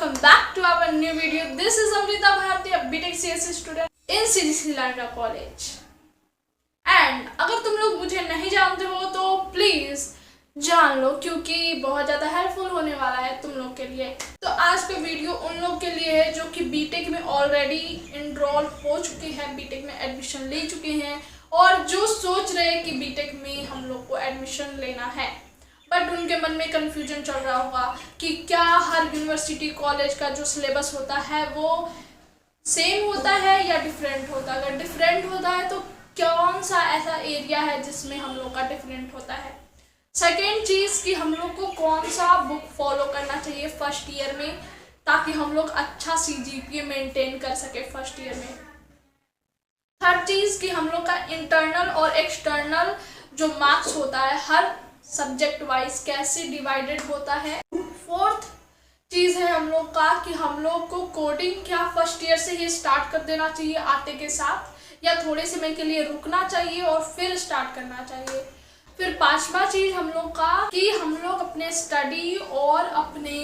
welcome back to our new video. This is Amrita Bharti, a BTech CSE student in CGC Landa College. And अगर तुम लोग मुझे नहीं जानते हो तो प्लीज जान लो, क्योंकि बहुत ज़्यादा हेल्पफुल होने वाला है तुम लोग के लिए। तो आज का वीडियो उन लोग के लिए है जो कि बीटेक में ऑलरेडी इनरोल हो चुके हैं, बीटेक में एडमिशन ले चुके हैं और जो सोच रहे हैं कि बीटेक में हम लोग को एडमिशन लेना है, बट उनके मन में कंफ्यूजन चल रहा होगा कि क्या हर यूनिवर्सिटी कॉलेज का जो सिलेबस होता है वो सेम होता है या डिफरेंट होता है। अगर डिफरेंट होता है तो कौन सा ऐसा एरिया है जिसमें हम लोग का डिफरेंट होता है। सेकेंड चीज़ कि हम लोग को कौन सा बुक फॉलो करना चाहिए फर्स्ट ईयर में, ताकि हम लोग अच्छा CGPA मेंटेन कर सके फर्स्ट ईयर में। थर्ड चीज़ कि हम लोग का इंटरनल और एक्सटर्नल जो मार्क्स होता है हर सब्जेक्ट वाइज कैसे डिवाइडेड होता है। फोर्थ चीज़ है हम लोग का कि हम लोग को कोडिंग क्या फर्स्ट ईयर से ही स्टार्ट कर देना चाहिए आते के साथ, या थोड़े समय के लिए रुकना चाहिए और फिर स्टार्ट करना चाहिए। फिर पांचवा चीज़ हम लोग का कि हम लोग अपने स्टडी और अपने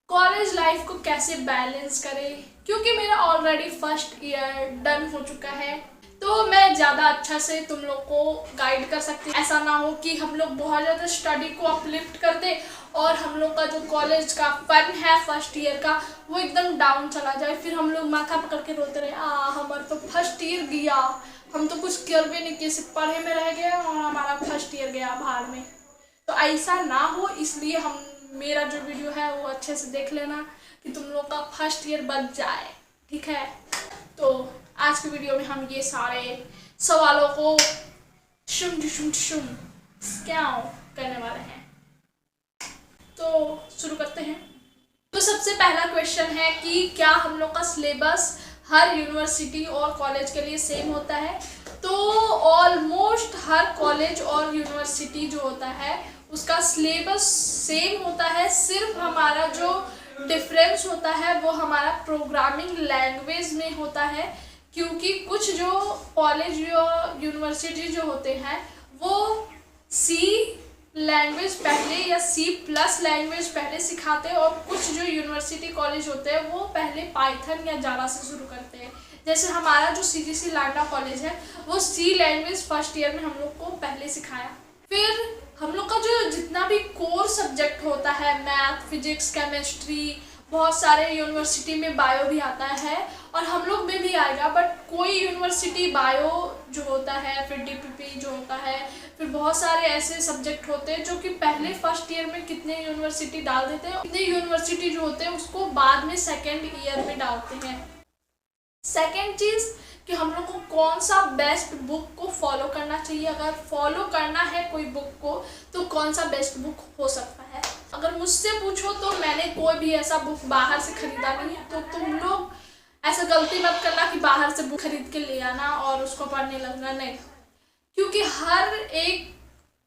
कॉलेज लाइफ को कैसे बैलेंस करें, क्योंकि मेरा ऑलरेडी फर्स्ट ईयर डन हो चुका है तो मैं ज़्यादा अच्छा से तुम लोग को गाइड कर सकती हूँ। ऐसा ना हो कि हम लोग बहुत ज़्यादा स्टडी को अपलिफ्ट कर दे और हम लोग का जो कॉलेज का फन है फर्स्ट ईयर का वो एकदम डाउन चला जाए, फिर हम लोग माथा पकड़ के रोते रहे हमारा तो फर्स्ट ईयर गया, हम तो कुछ कर भी नहीं किए, सिर्फ पढ़े में रह गए और हमारा फर्स्ट ईयर गया भाड़ में। तो ऐसा ना हो, इसलिए मेरा जो वीडियो है वो अच्छे से देख लेना कि तुम लोग का फर्स्ट ईयर बच जाए, ठीक है। तो आज की वीडियो में हम ये सारे सवालों को शुम करने वाले हैं। तो शुरू करते हैं। तो सबसे पहला क्वेश्चन है कि क्या हम लोग का सिलेबस हर यूनिवर्सिटी और कॉलेज के लिए सेम होता है। तो ऑलमोस्ट हर कॉलेज और यूनिवर्सिटी जो होता है उसका सिलेबस सेम होता है, सिर्फ हमारा जो डिफरेंस होता है वो हमारा प्रोग्रामिंग लैंग्वेज में होता है, क्योंकि कुछ जो कॉलेज या यूनिवर्सिटी जो होते हैं वो C लैंग्वेज पहले या C+ लैंग्वेज पहले सिखाते हैं और कुछ जो यूनिवर्सिटी कॉलेज होते हैं वो पहले पाइथन या जावा से शुरू करते हैं। जैसे हमारा जो CGC लांडा कॉलेज है वो C लैंग्वेज फर्स्ट ईयर में हम लोग को पहले सिखाया। फिर हम लोग का जो जितना भी कोर सब्जेक्ट होता है, मैथ, फिजिक्स, केमिस्ट्री, बहुत सारे यूनिवर्सिटी में बायो भी आता है और हम लोग में भी आएगा, बट कोई यूनिवर्सिटी बायो जो होता है, फिर DPP जो होता है, फिर बहुत सारे ऐसे सब्जेक्ट होते हैं जो कि पहले फर्स्ट ईयर में कितने यूनिवर्सिटी डाल देते हैं, कितने यूनिवर्सिटी जो होते हैं उसको बाद में सेकेंड ईयर में डालते हैं। सेकेंड चीज़ कि हम लोग को कौन सा बेस्ट बुक को फॉलो करना चाहिए। अगर फॉलो करना है कोई बुक को तो कौन सा बेस्ट बुक हो सकता है। अगर मुझसे पूछो तो मैंने कोई भी ऐसा बुक बाहर से खरीदा नहीं है, तो तुम लोग ऐसा गलती मत करना कि बाहर से बुक खरीद के ले आना और उसको पढ़ने लगना, नहीं। क्योंकि हर एक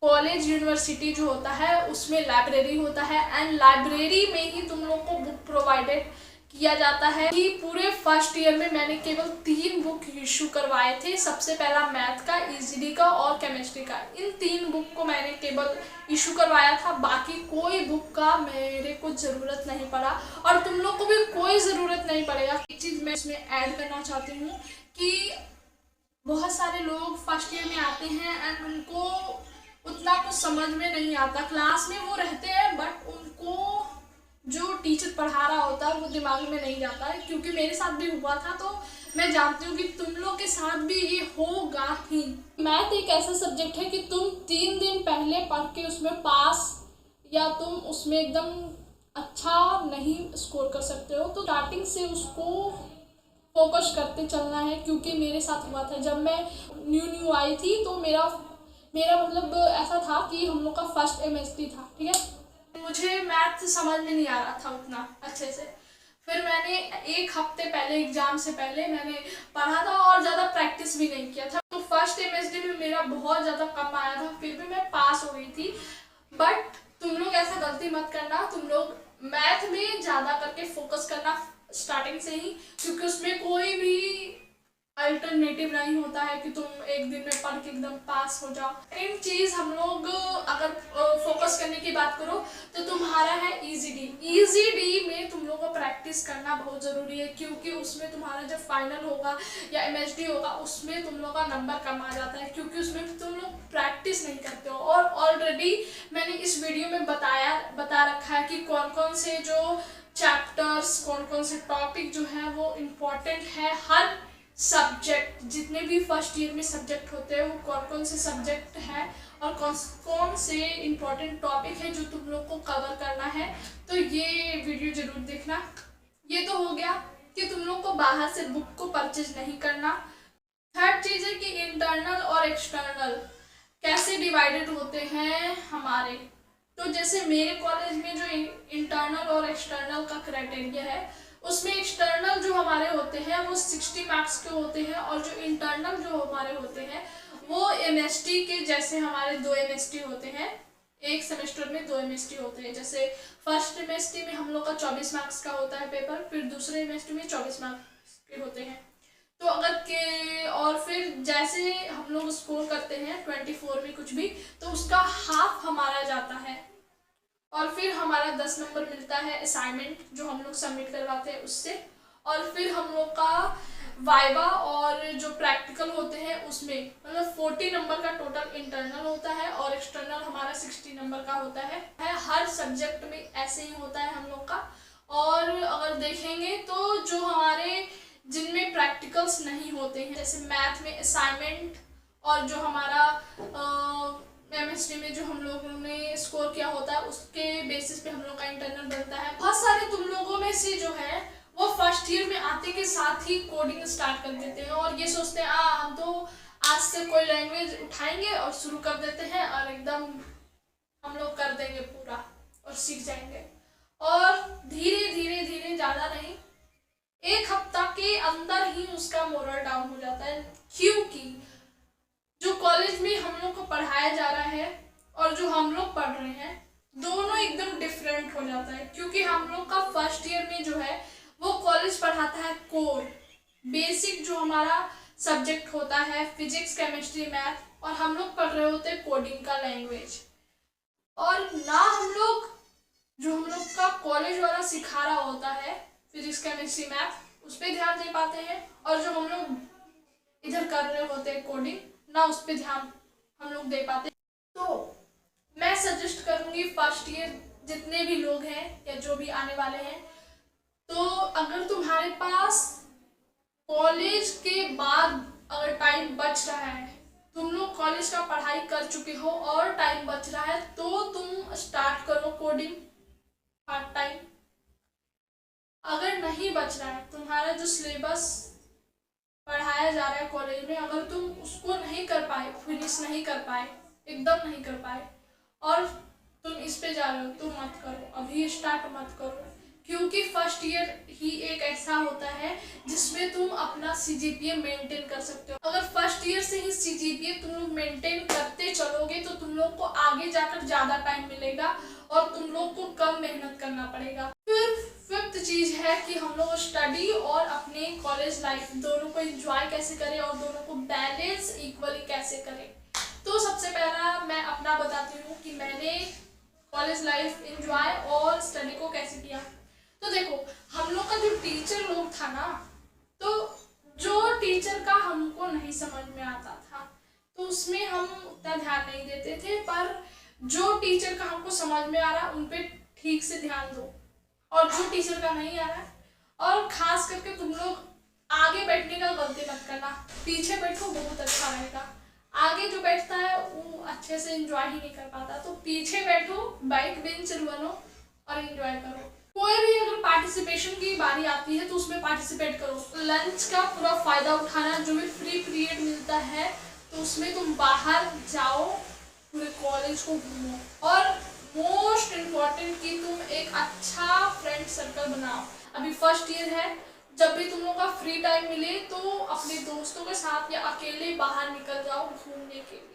कॉलेज यूनिवर्सिटी जो होता है उसमें लाइब्रेरी होता है एंड लाइब्रेरी में ही तुम लोग को बुक प्रोवाइडेड किया जाता है। कि पूरे फर्स्ट ईयर में मैंने केवल 3 बुक इशू करवाए थे। सबसे पहला मैथ का, ECD का और केमिस्ट्री का। इन 3 बुक को मैंने केवल इशू करवाया था, बाकी कोई बुक का मेरे को ज़रूरत नहीं पड़ा और तुम लोग को भी कोई ज़रूरत नहीं पड़ेगा। एक चीज़ मैं इसमें ऐड करना चाहती हूँ कि बहुत सारे लोग फर्स्ट ईयर में आते हैं एंड उनको उतना कुछ समझ में नहीं आता। क्लास में वो रहते हैं बट उनको जो टीचर पढ़ा रहा होता है वो दिमाग में नहीं जाता है, क्योंकि मेरे साथ भी हुआ था, तो मैं जानती हूँ कि तुम लोग के साथ भी ये होगा ही। मैथ एक ऐसा सब्जेक्ट है कि तुम 3 दिन पहले पढ़ के उसमें पास या तुम उसमें एकदम अच्छा नहीं स्कोर कर सकते हो, तो स्टार्टिंग से उसको फोकस करते चलना है। क्योंकि मेरे साथ हुआ था जब मैं न्यू आई थी, तो मेरा मतलब ऐसा था कि हम लोग का फर्स्ट MST था, ठीक है। मुझे मैथ समझ में नहीं आ रहा था उतना अच्छे से। फिर मैंने 1 हफ्ते पहले एग्ज़ाम से पहले मैंने पढ़ा था और ज़्यादा प्रैक्टिस भी नहीं किया था, तो फर्स्ट MSD में मेरा बहुत ज़्यादा कम आया था, फिर भी मैं पास हो गई थी। बट तुम लोग ऐसा गलती मत करना, तुम लोग मैथ में ज़्यादा करके फोकस करना स्टार्टिंग से ही, क्योंकि उसमें कोई भी अल्टरनेटिव नहीं होता है कि तुम एक दिन में पढ़ के एकदम पास हो जाओ। इन चीज़ हम लोग अगर फोकस करने की बात करो तो तुम्हारा है ECD में तुम लोग लोगों को प्रैक्टिस करना बहुत ज़रूरी है, क्योंकि उसमें तुम्हारा जब फाइनल होगा या एमएसडी होगा उसमें तुम लोग का नंबर कम आ जाता है, क्योंकि उसमें तुम लोग प्रैक्टिस नहीं करते हो। और ऑलरेडी मैंने इस वीडियो में बता रखा है कि कौन कौन से जो चैप्टर्स, कौन कौन से टॉपिक जो है वो इम्पोर्टेंट है। हर सब्जेक्ट, जितने भी फर्स्ट ईयर में सब्जेक्ट होते हैं वो कौन कौन से सब्जेक्ट है और कौन से इम्पोर्टेंट टॉपिक है जो तुम लोग को कवर करना है। तो ये वीडियो जरूर देखना। ये तो हो गया कि तुम लोग को बाहर से बुक को परचेज नहीं करना। थर्ड चीज़ है कि इंटरनल और एक्सटर्नल कैसे डिवाइडेड होते हैं हमारे। तो जैसे मेरे कॉलेज में जो इंटरनल और एक्सटर्नल का क्राइटेरिया है, उसमें एक्सटर्नल जो हमारे होते हैं वो 60 मार्क्स के होते हैं, और जो इंटरनल जो हमारे होते हैं वो एमएसटी के, जैसे हमारे 2 एमएसटी होते हैं, एक सेमेस्टर में 2 एमएसटी होते हैं। जैसे फर्स्ट एमएसटी में हम लोग का 24 मार्क्स का होता है पेपर, फिर दूसरे एमएसटी में 24 मार्क्स के होते हैं। तो अगर के और फिर जैसे हम लोग स्कोर करते हैं 24 में कुछ भी, तो उसका हाफ हमारा जाता है। और फिर हमारा 10 नंबर मिलता है असाइनमेंट जो हम लोग सबमिट करवाते हैं उससे। और फिर हम लोग का वाइवा और जो प्रैक्टिकल होते हैं उसमें मतलब 40 नंबर का टोटल इंटरनल होता है, और एक्सटर्नल हमारा 60 नंबर का होता है। हर सब्जेक्ट में ऐसे ही होता है हम लोग का। और अगर देखेंगे तो जो हमारे जिनमें प्रैक्टिकल्स नहीं होते हैं, जैसे मैथ में असाइनमेंट, और जो हमारा केमिस्ट्री में जो हम लोगों ने स्कोर किया होता है उसके बेसिस पे हम लोग का इंटरनल बनता है। बहुत सारे तुम लोगों में से जो है वो फर्स्ट ईयर में आते के साथ ही कोडिंग स्टार्ट कर देते हैं, और ये सोचते हैं हम तो आज से कोई लैंग्वेज उठाएंगे और शुरू कर देते हैं और एकदम हम लोग कर देंगे पूरा और सीख जाएंगे। और धीरे धीरे धीरे, ज़्यादा नहीं, 1 हफ्ता के अंदर ही उसका मोरल डाउन हो जाता है, क्योंकि जो कॉलेज में हम लोग को पढ़ाया जा रहा है और जो हम लोग पढ़ रहे हैं दोनों एकदम डिफरेंट हो जाता है। क्योंकि हम लोग का फर्स्ट ईयर में जो है वो कॉलेज पढ़ाता है कोर, बेसिक जो हमारा सब्जेक्ट होता है फिजिक्स, केमिस्ट्री, मैथ, और हम लोग पढ़ रहे होते हैं कोडिंग का लैंग्वेज। और ना हम लोग का कॉलेज वाला सिखा रहा होता है फिजिक्स, केमिस्ट्री, मैथ, उस पर ध्यान दे पाते हैं, और जो हम लोग इधर कर रहे होते हैं कोडिंग, ना उस पर ध्यान हम लोग दे पाते। तो मैं सजेस्ट करूंगी फर्स्ट ईयर जितने भी लोग हैं या जो भी आने वाले हैं, तो अगर तुम्हारे पास कॉलेज के बाद अगर टाइम बच रहा है, तुम लोग कॉलेज का पढ़ाई कर चुके हो और टाइम बच रहा है, तो तुम स्टार्ट करो कोडिंग पार्ट टाइम। अगर नहीं बच रहा है, तुम्हारा जो सिलेबस पढ़ाया जा रहा है कॉलेज में, अगर तुम उसको नहीं कर पाए, फिनिश नहीं कर पाए, एकदम नहीं कर पाए, और तुम इस पे जा रहे हो, तो मत करो, अभी स्टार्ट मत करो। क्योंकि फर्स्ट ईयर ही एक ऐसा होता है जिसमें तुम अपना सीजीपीए मेंटेन कर सकते हो। अगर फर्स्ट ईयर से ही सीजीपीए तुम लोग मेंटेन करते चलोगे तो तुम लोग को आगे जाकर ज़्यादा टाइम मिलेगा और तुम लोग को कम मेहनत करना पड़ेगा। फिर फिफ्थ चीज़ है कि हम लोग स्टडी और अपने कॉलेज लाइफ दोनों को एंजॉय कैसे करें और दोनों को बैलेंस इक्वली कैसे करें। तो सबसे पहला मैं अपना बताती हूँ कि मैंने कॉलेज लाइफ एंजॉय और स्टडी को कैसे किया। तो देखो, हम लोग का जो टीचर लोग था ना, तो जो टीचर का हमको नहीं समझ में आता था तो उसमें हम उतना ध्यान नहीं देते थे, पर जो टीचर का हमको समझ में आ रहा उन पे ठीक से ध्यान दो, और जो टीचर का नहीं आ रहा, और खास करके तुम लोग आगे बैठने का गलती मत करना, पीछे बैठो बहुत अच्छा रहेगा। आगे जो बैठता है वो अच्छे से एंजॉय ही नहीं कर पाता, तो पीछे बैठो, बैक बेंचर बनो और एंजॉय करो। कोई भी अगर पार्टिसिपेशन की बारी आती है तो उसमें पार्टिसिपेट करो। लंच का पूरा फायदा उठाना, जो भी फ्री पीरियड मिलता है तो उसमें तुम बाहर जाओ, पूरे कॉलेज को घूमो, और मोस्ट इम्पॉर्टेंट कि तुम एक अच्छा फ्रेंड सर्कल बनाओ। अभी फर्स्ट ईयर है, जब भी तुम लोग का फ्री टाइम मिले तो अपने दोस्तों के साथ या अकेले बाहर निकल जाओ घूमने के लिए।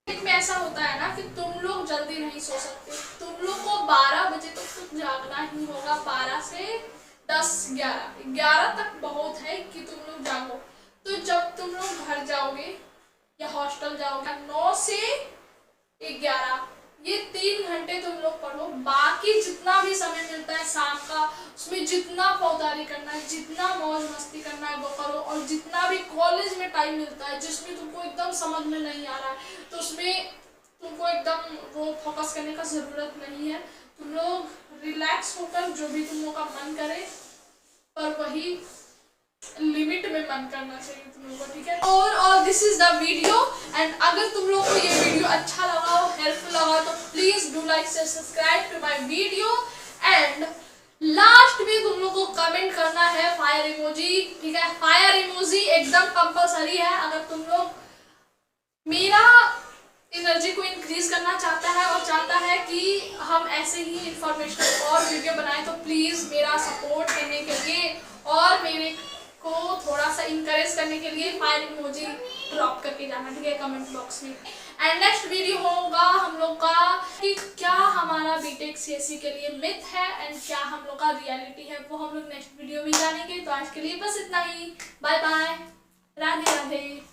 में ऐसा होता है ना कि तुम लोग जल्दी नहीं सो सकते, तुम लोग को 12 बजे तक तो जागना ही होगा। 12 से 10, 11 तक बहुत है कि तुम लोग जागो। तो जब तुम लोग घर जाओगे या हॉस्टल जाओगे, 9 से 11 ये 3 घंटे तुम लोग पढ़ो। बाकी जितना भी समय मिलता है शाम का, उसमें जितना पौधारी करना है, जितना मौज मस्ती करना है वो करो, और जितना भी कॉलेज में टाइम मिलता है जिसमें तुमको एकदम समझ में नहीं आ रहा है तो उसमें तुमको एकदम वो फोकस करने का ज़रूरत नहीं है। तुम लोग रिलैक्स होकर जो भी तुम लोग का मन करे, पर वही लिमिट में मन करना चाहिए तुम लोगों को, ठीक है। और this is the video, and अगर तुम लोग को ये वीडियो अच्छा लगा हो, हेल्पफुल लगा हो, तो प्लीज डू लाइक से subscribe to my video. And last में तुम लोग को कमेंट करना है फायर इमोजी, ठीक है। फायर इमोजी एकदम कंपलसरी है। अगर तुम लोग मेरा एनर्जी को इंक्रीज करना चाहता है और चाहता है कि हम ऐसे ही इंफॉर्मेशनल और वीडियो बनाएं, तो प्लीज मेरा सपोर्ट करने के लिए और मेरे को थोड़ा सा इंकरेज करने के लिए फायर इमोजी ड्रॉप करके जाना, ठीक है, कमेंट बॉक्स में। एंड नेक्स्ट वीडियो होगा हम लोग का कि क्या हमारा बीटेक सीएससी के लिए मिथ है एंड क्या हम लोग का रियलिटी है, वो हम लोग नेक्स्ट वीडियो में जानेंगे। तो आज के लिए बस इतना ही। Bye bye, Radhe Radhe.